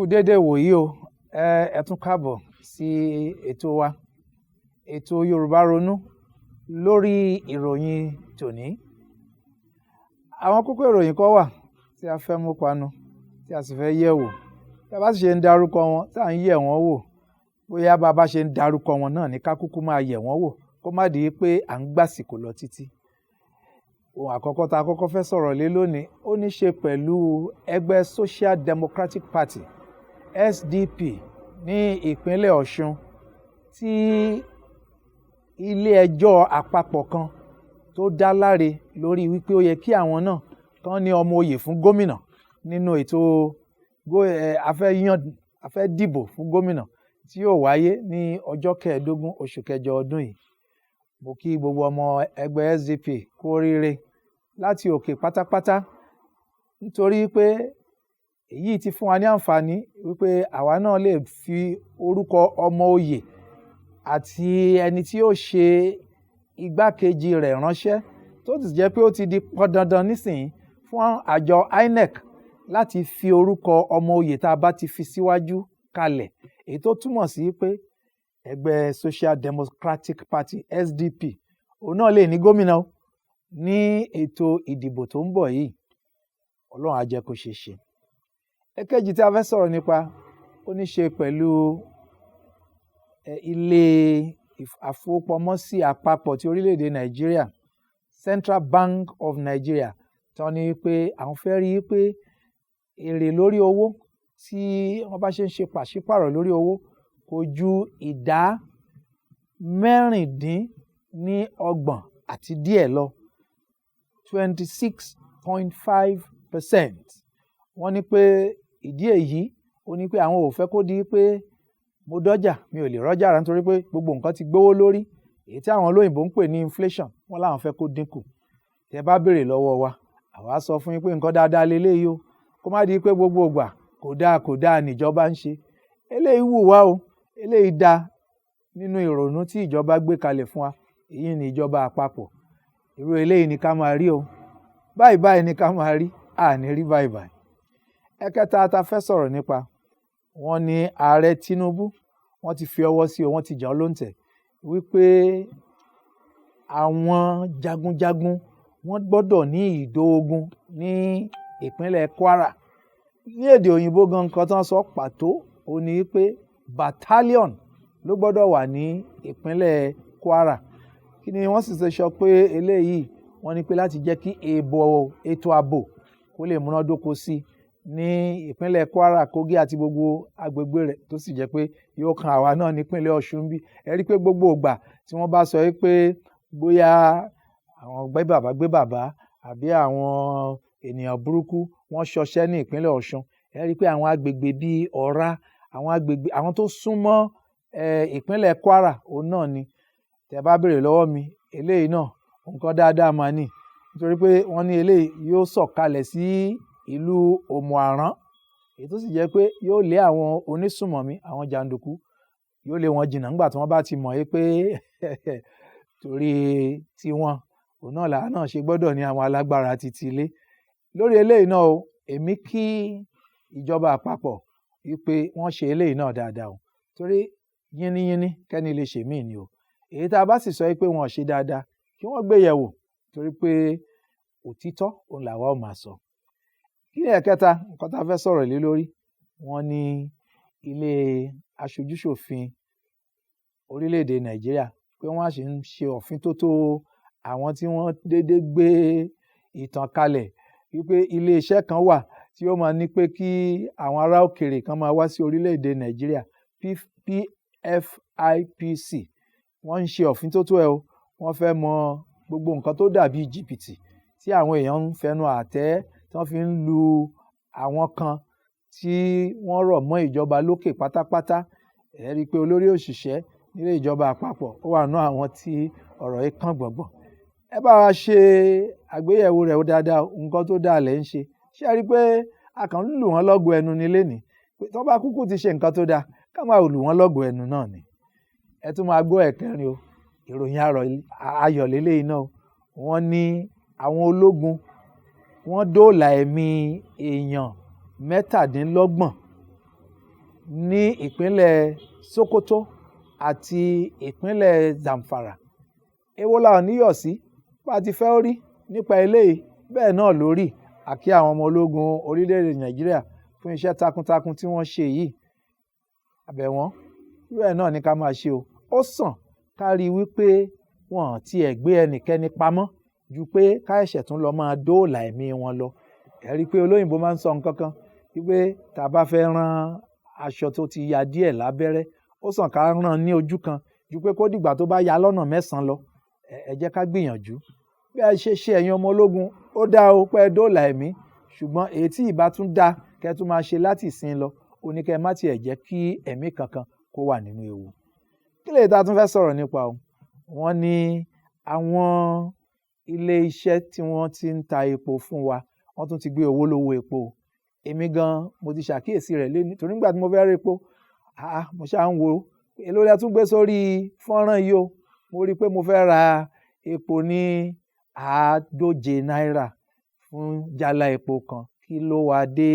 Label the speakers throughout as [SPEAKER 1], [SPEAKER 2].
[SPEAKER 1] kú déédéé wòyí o, ẹ tún káàbọ̀ sí ètò wa, ètò Yorùbá Ronú lórí ìròyìn tòní. Àwọn kókó ìròyìn kan wà tí a fẹ́ mú panu, tí a sì fẹ́ yẹ̀ wò. Bí a bá sì ṣe ń darúkọ wọn, tá à ń yẹ̀ wọ́n wò, bóyá bá a bá ṣe ń darúkọ wọn náà ní ká kúkú máa yẹ̀ wọ́n wò, kó má di pé à ń gbàsìkò lọ títí. Ohun àkọ́kọ́ tá a kọ́kọ́ fẹ́ sọ̀rọ̀ lé lónìí, ó ní ṣe pẹ̀lú ẹgbẹ́ Social Democratic Party SDP ní ìpínlẹ̀ Ọ̀ṣun, tí ilé-ẹjọ́ àpapọ̀ kan tó dá láre lórí wípé ó yẹ kí àwọn náà kán ní ọmọ oyè fún gómìnà nínú ètò afẹ́ dìbò fún gómìnà tí yóò wáyé ní ọjọ́ 15 oṣù kẹjọ ọdún yìí. Mo kí gbogbo ọmọ ẹgbẹ́ SDP kú oríire láti òkè pátápátá, nítorí pé èyí ti fún wa ní àǹfààní wípé àwa náà lè fi orúkọ ọmọ oyè àti ẹni tí yóò ṣe igbákejì rẹ̀ ránṣẹ́, tó sì jẹ́ pé ó ti di pọn dandan nísìnyí fún àjọ INEC láti fi orúkọ ọmọ oyè tá a bá ti fi síwájú kalẹ̀, èyí tó túmọ̀ sí pé ẹgbẹ́ Social Democratic Party SDP òun náà lè ní gómìnà ní ètò ìdìbò tó ń bọ̀ yìí. Ọlọ́run á jẹ́ kó ṣeé ṣe. Èkejì tí a fẹ́ sọ̀rọ̀ nípa, ó ní ṣe pẹ̀lú ilé àfowópamọ́sí àpapọ̀ ti orílẹ̀-èdè Nàìjíríà, Central Bank of Nigeria, tán ní pé àwọn fẹ́ rí pé èrè lórí owó tí wọ́n bá ṣe ń ṣe pàṣípàrọ̀ lórí owó kò ju ìdá 26 àti díẹ̀ lọ, 26.5%. Wọ́n ní pé ìdí èyí, ó ní pé àwọn ò fẹ́ kó di pé mo dọ́jà mi ò lè rọ́jà rà nítorí pé gbogbo nǹkan ti gbówó lórí, èyí tí àwọn olóyìnbó ń pè ní inflation, wọ́n láwọn fẹ́ kó dínkù. Tẹ́ bá béèrè lọ́wọ́ wa, àwa sọ fún yín pé nǹkan dáadáa leléyìí o, kó má di pé gbogbo ìgbà kò dáa níjọba ń ṣe. Eléyìí wù wá o, eléyìí dáa nínú ìrònú tí ìjọba gbé kalẹ̀ fún wa, èyí ni ìjọba àpapọ̀. Irú eléyìí ni ká máa rí o, báyìí ni ká máa rí, àní rí báyìí. Ẹ̀kẹta tá fẹ́ sọ̀rọ̀ nípa, wọ́n ní ààrẹ Tinubu, wọ́n ti fi ọwọ́ sí o, wọ́n ti jàn lóǹtẹ̀ wípé àwọn jagunjagun wọ́n gbọ́dọ̀ ní ìdóògùn ní ìpínlẹ̀ Kwara. Ní èdè òyìnbó gan nǹkan tán sọ pàtó ó ní pé battalion ló gbọ́dọ̀ wà ní ìpínlẹ̀ Kwara. Kí ni wọ́n sì ṣe sọ pé eléyìí, wọ́n ní pé láti jẹ́ kí ètò ààbò kó lè múnádóko sí ní ìpínlẹ̀ Kwara, Kogi àti gbogbo agbègbè rẹ̀, tó sì jẹ́ pé yóò kan àwa náà nípínlẹ̀ Ọ̀ṣun bí. Ẹ rí pé gbogbo ìgbà tí wọ́n bá sọ pé bóyá àwọn gbé bàbá àbí àwọn ènìyàn burúkú wọ́n ṣọṣẹ́ ní ìpínlẹ̀ Ọ̀ṣun, ẹ rí pé àwọn agbègbè bíi Ọ̀rá, àwọn tó súnmọ́ ìpínlẹ̀ Kwara òun náà ni. Tẹ́ bá béèrè lọ́wọ́ mi, eléyìí náà nǹkan dáadáa máa ní, nítorí pé wọ́n ní eléyìí yóò sọ̀kalẹ̀ sí ìlú Òmù-àrán, èyí tó sì jẹ́ pé yóò lé àwọn onísùmọ̀mí, àwọn jàǹdùkú, yóò lé wọn jìnnà nígbà tí wọ́n bá ti mọ̀ pé torí tiwọn òun náà làá náà ṣe gbọ́dọ̀ ní àwọn alágbára títí ilé. Lórí eléyìí náà o, èmi kí ìjọba àpapọ̀ wípé wọ́n ṣe eléyìí náà dáadáa o, torí yínníyínní kẹ́ni lè ṣe míì ni o. Èyí tá a bá sì sọ pé wọn ò ṣe dáadáa, kí wọ́n gbé yẹ̀wò, torí pé òtítọ́ òun làwa ò máa sọ. Kí ni ẹ̀kẹta nǹkan tá a fẹ́ sọ̀rọ̀ lé lórí? Wọ́n ní ilé aṣojúṣòfin orílẹ̀-èdè Nàìjíríà pé wọ́n á sì ń ṣe òfin tó tó àwọn tí wọ́n dédé gbé ìtàn kalẹ̀ wípé ilé iṣẹ́ kan wà tí ó máa ní pé kí àwọn ará òkèèrè kan máa wá sí orílẹ̀-èdè Nàìjíríà, PFIPC. Wọ́n ń ṣe òfin tó tó ẹ o, wọ́n fẹ́ mọ gbogbo nǹkan tó dàbí jìbìtì tí àwọn èèyàn ń fẹnu àtẹ́ tí wọ́n fi ń lu àwọn kan tí wọ́n rọ̀ mọ́ ìjọba lókè pátápátá. Ẹ rí i pé olórí òṣìṣẹ́ nílé ìjọba àpapọ̀ ó wà nínú àwọn tí ọ̀rọ̀ yìí kàn gbọ̀ngbọ̀n. Ẹ bá wa ṣe àgbéyẹ̀wò rẹ̀ dáadáa, nǹkan tó dáa lẹ̀ ń ṣe. Ṣé ẹ rí i pé a kàn ń lù wọ́n lọ́gọ ẹnu ní lénìí, pé tí wọ́n bá kúkú ti ṣe nǹkan tó dáa, ká máa lù wọ́n lọ́gọ ẹnu náà ni. Ẹ tún máa gbọ́ ẹ̀kẹrin o, ìròyìn ayọ̀ lélẹ́yìí náà. Wọ́n ní àwọn ológun wọ́n dóòlà ẹ̀mí èèyàn 27 ní ìpínlẹ̀ Sokoto àti ìpínlẹ̀ Zamfara. Èwo la ò níyọ̀ sí bá ti fẹ́ rí nípa eléyìí bẹ́ẹ̀ náà lórí àkí àwọn ọmọ ológun orílẹ̀-èdè Nàìjíríà fún iṣẹ́ takuntakun tí wọ́n ṣe yìí. Àbẹ̀wọ́n bẹ́ẹ̀ náà ni ká máa ṣe o. Ó sàn ká rí wípé wọn ti ẹ̀ gbé ẹnikẹ́ni pamọ́ ju pé ká ẹ̀ṣẹ̀ tún lọ máa dóòlà ẹ̀mí wọn lọ. Ẹ rí i pé olóyìnbó máa ń sọ nǹkan kan wípé tá a bá fẹ́ rán aṣọ tó ti ya díẹ̀ lábẹ́rẹ́ ó sàn ká rán ní ojú kan ju pé kó dìgbà tó bá ya lọ́nà 9 lọ. Ẹ jẹ́ ká gbìyànjú bí a ṣe ṣe ẹ̀yin ọmọ ológun ó dá o pé dóòlà ẹ̀mí ṣùgbọ́n èyí tí ìbá tún dá kẹ́ tún máa ṣe láti ìsìn lọ ó ní kẹ́ má tiẹ̀ jẹ́ kí ẹ̀mí kankan kó wà nínú ewu. Kí lè ta tún fẹ́ sọ̀rọ̀ nípa o? Wọ́n ní àwọn ilé iṣẹ́ tí wọ́n ti ń ta epo fún wa wọ́n tún ti gbé owó lówó epo. Èmi gan mo ti ṣàkíyèsí rẹ̀ lẹ́ni torí nígbà tí mo fẹ́ rí epo mo ṣáà ń wo èló lẹ tún gbé sórí fọ́nrán yìí o. Mo rí i pé mo fẹ́ ra epo ní 150 náírà fún jálá epo kan. Kí ló wá dé?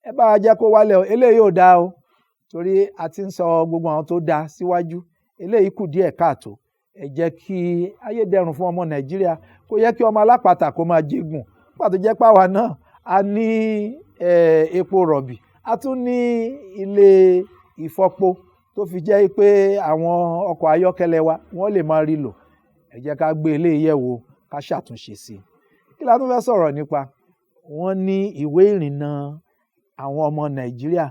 [SPEAKER 1] Ẹ bá wa jẹ́ kó wálẹ̀ o. Eléyìí ò dáa o torí a ti ń sọ gbogbo àwọn tó dáa síwájú. Eléyìí kù díẹ̀ káàtó. Ẹ jẹ́ kí ayé dẹrùn fún ọmọ Nàìjíríà. Kò yẹ kí ọmọ alápatà kó máa jẹgùn. Pàtó jẹ́ páwa náà a ní epo rọ̀bì, a tún ní ilé ìfọpo tó fi jẹ́ pé àwọn ọkọ̀ ayọ́kẹ́lẹ́ wa wọ́n lè máa rí lò. Ẹ jẹ́ ká gbé eléyìí yẹ̀ wò ká ṣàtúnṣe sí i. Kí la tún fẹ́ sọ̀rọ̀ nípa? Wọ́n ní ìwé ìrìnnà àwọn ọmọ Nàìjíríà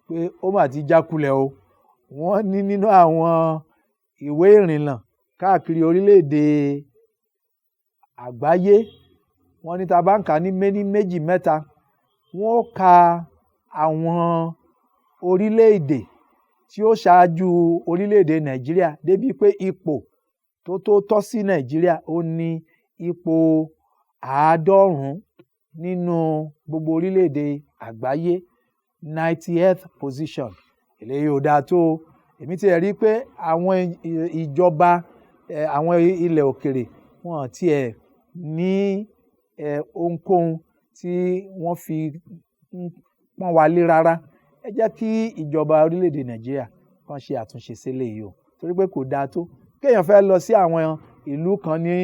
[SPEAKER 1] pé ó mà ti jákulẹ̀ o. Wọ́n ní nínú àwọn ìwé ìrìnnà káàkiri orílẹ̀-èdè àgbáyé wọ́n ní tá bá ń kà ní méjì mẹ́ta wọ́n ka àwọn orílẹ̀-èdè tí ó ṣáájú orílẹ̀-èdè Nàìjíríà débi pé ipò tó tọ́ sí Nàìjíríà ó ní ipò 90 nínú gbogbo orílẹ̀-èdè àgbáyé 90th position. Eléyìí ò dáa tó. Èmi ti rí pé àwọn ìjọba àwọn ilẹ̀ òkèrè wọn ti ẹ̀ ní ohunkóhun tí wọ́n fi pọ́n wa lé rárá. Ẹ jẹ́ kí ìjọba orílẹ̀-èdè Nàìjíríà kàn ṣe àtúnṣe sílẹ̀ yìí o torí pé kò dáa tó kéèyàn fẹ́ lọ sí àwọn ìlú kan ní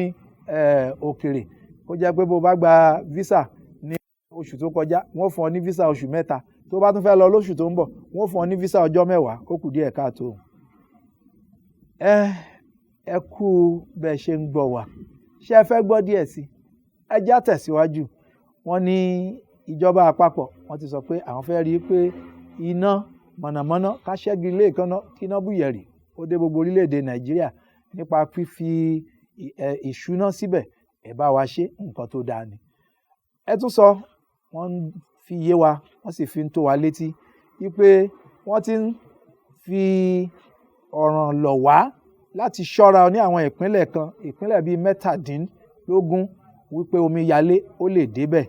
[SPEAKER 1] òkèrè kó jẹ́ pé bó bá gba visa ní oṣù tó kọjá wọ́n fún ọ ní visa oṣù 3 tó bá tún fẹ́ lọ lóṣù tó ń bọ̀ wọ́n fún ọ ní visa ọjọ́ 10 ó kù díẹ̀ káàtó. Ẹ kú bẹ́ẹ̀ ṣe ń gbọ́ wa. Ṣé ẹ fẹ́ gbọ́ díẹ̀ sí i? Ẹ já tẹ̀síwájú. Wọ́n ní ìjọba àpapọ̀ wọ́n ti sọ pé àwọn fẹ́ rí i pé iná mọ̀nàmọ́ná ká ṣẹ́gi ilé ìkànnà kí iná búyẹ̀rì ó dé gbogbo orílẹ̀-èdè Nàìjíríà nípa fífi ìṣúná síbẹ̀. Ẹ bá wa ṣe nǹkan tó dáa ni. Ẹ tún sọ wọ́n fi yé wa wọ́n sì fi ń tó wa létí wípé wọ́n ti ń fi ọ̀ràn lọ̀ wá láti ṣọ́ra ní àwọn ìpínlẹ̀ kan ìpínlẹ̀ bíi 17 wípé omi yalé ó lè débẹ̀.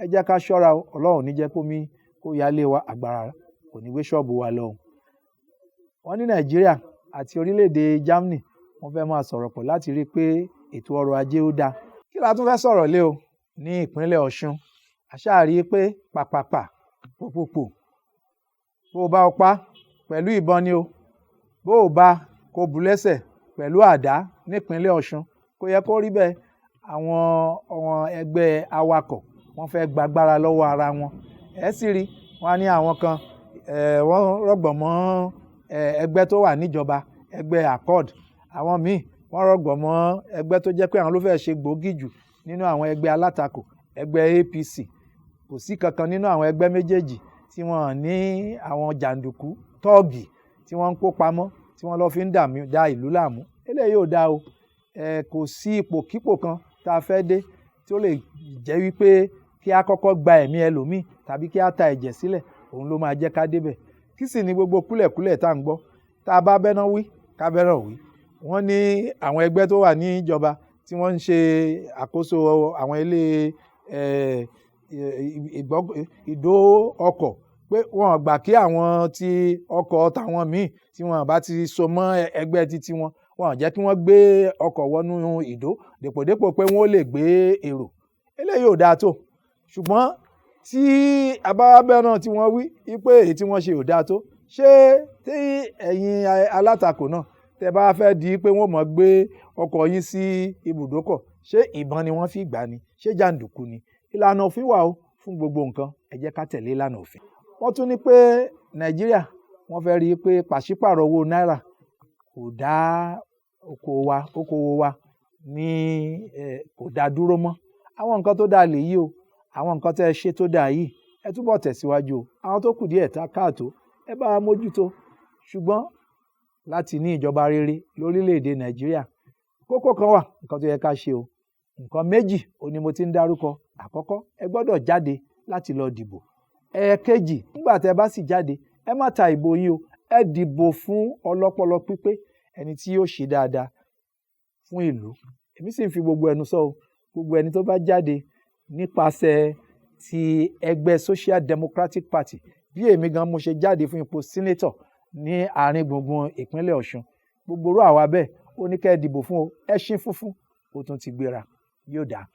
[SPEAKER 1] Ẹ jẹ́ ká ṣọ́ra o. Ọlọ́run ní jẹ́ kómi kó yalé wa àgbàrá kò ní gbé ṣọ́ọ̀bù wa lọ. Wọ́n ní Nàìjíríà àti orílẹ̀-èdè Germany wọ́n fẹ́ máa sọ̀rọ̀ pọ̀ láti rí i pé ètò ọrọ̀ ajé ó dáa. Kí la tún fẹ́ sọ̀rọ̀ lé o? Ní ìpínlẹ̀ Ọ̀ṣun àṣà rí i pé pàpàpà pòpòpò bó o bá o pa pẹ̀lú ìbọn ni o bó o bá kó bù lẹ́sẹ̀ pẹ̀lú àdá nípínlẹ̀ Ọ̀ṣun kò yẹ kó rí bẹ́ẹ̀. Àwọn ẹgbẹ́ awakọ̀ wọ́n fẹ́ gbàgbára lọ́wọ́ ara wọn. Ẹ sì rí wọn ní àwọn kan wọ́n rọ̀gbọ̀ mọ́ ẹgbẹ́ tó wà níjọba ẹgbẹ́ Accord. Àwọn míì wọ́n rọ̀gbọ̀ mọ́ ẹgbẹ́ tó jẹ́ pé àwọn ló fẹ́ ṣe gbòógì jù nínú àwọn ẹgbẹ́ alátakò ẹgbẹ́ APC. Kò sí kankan nínú àwọn ẹgbẹ́ méjèèjì tí wọ́n ní àwọn jàǹdùkú tọ́ọ̀gì tí wọ́n ń kó pamọ́ tí wọ́n lọ fi ń dá ìlú láàmú. Eléyìí ò dáa o. Kò sí ipòkípò kan tá a fẹ́ dé tí ó lè jẹ́ wípé kí a kọ́kọ́ gba ẹ̀mí ẹlòmíì tàbí kí a ta ẹ̀jẹ̀ sílẹ̀ òun ló máa jẹ́ ká débẹ̀. Kí sì ni gbogbo kúlẹ̀kúlẹ̀ tá à ń gbọ́ tá a bá bẹ́ná wí ká bẹ́ràn wí. Wọ́n ní àwọn ẹgbẹ́ tó wà níjọba tí wọ́n ń ṣe àkóso àwọn ilé ìdó ọkọ̀ pé wọ́n gbà kí àwọn tí ọkọ̀ tàwọn míì tí wọ́n bá ti so mọ́ ẹgbẹ́ títí wọn jẹ́ kí wọ́n gbé ọkọ̀ wọnú ìdó dèpòdépò pé wọ́n lè gbé èrò. Eléyìí ò dáa tó. Ṣùgbọ́n tí abáwábẹ́ náà tí wọ́n wí pé èyí tí wọ́n ṣe ò dáa tó ṣé tí ẹ̀yin alátakò náà tẹ́ bá fẹ́ di pé wọ́n mọ̀ gbé ọkọ̀ yín sí ibùdókọ̀, ṣé ìbọn ni wọ́n fi gbà ni, ṣé jàǹdùkú ni? Ìlànà òfin wà ó fún gbogbo nǹkan, ẹ jẹ́ ká tẹ̀lé ìlànà òfin. Wọ́n tún ní pé Nàìjíríà wọ́n fẹ́ rí i pé pàṣípàrọ̀ owó náírà kò dá okòwò wa ní kò dá dúró mọ́. Àwọn nǹkan tó dáa lèyí o, àwọn nǹkan tẹ́ ẹ ṣe tó dáa yìí, ẹ túbọ̀ tẹ̀síwájú o. Àwọn tó kù díẹ̀ káàtó, ẹ bá wa mójútó. Ṣùgbọ́n láti ní ìjọba rere lórílẹ̀‐èdè Nàìjíríà, kókó kan wà, nǹkan tó yẹ ká ṣe o. Nǹkan méjì ni mo ti ń dárúkọ. Àkọ́kọ́, ẹ gbọ́dọ̀ jáde láti lọ dìbò. Ẹ̀ẹ̀kejì, nígbà tẹ́ bá sì jáde, ẹ má ta ìbò yín o, ẹ dìbò fún ọlọ́pọlọ pípé, ẹni tí yóò ṣe dáadáa fún ìlú. Èmi sì ń fi gbogbo ẹnu sọ o, gbogbo ẹni tó bá jáde nípasẹ̀ ti ẹgbẹ́ Social Democratic Party, bí èmi gan mo ṣe jáde fún ipò sínétọ̀ ní àárín gbùngbùn ìpínlẹ̀ Ọ̀ṣun, gbogbo irú àwa bẹ́ẹ̀ ó ní kẹ́ ẹ dìbò fún o. Ẹṣin funfun ó tún ti gbéra, yóò dáa.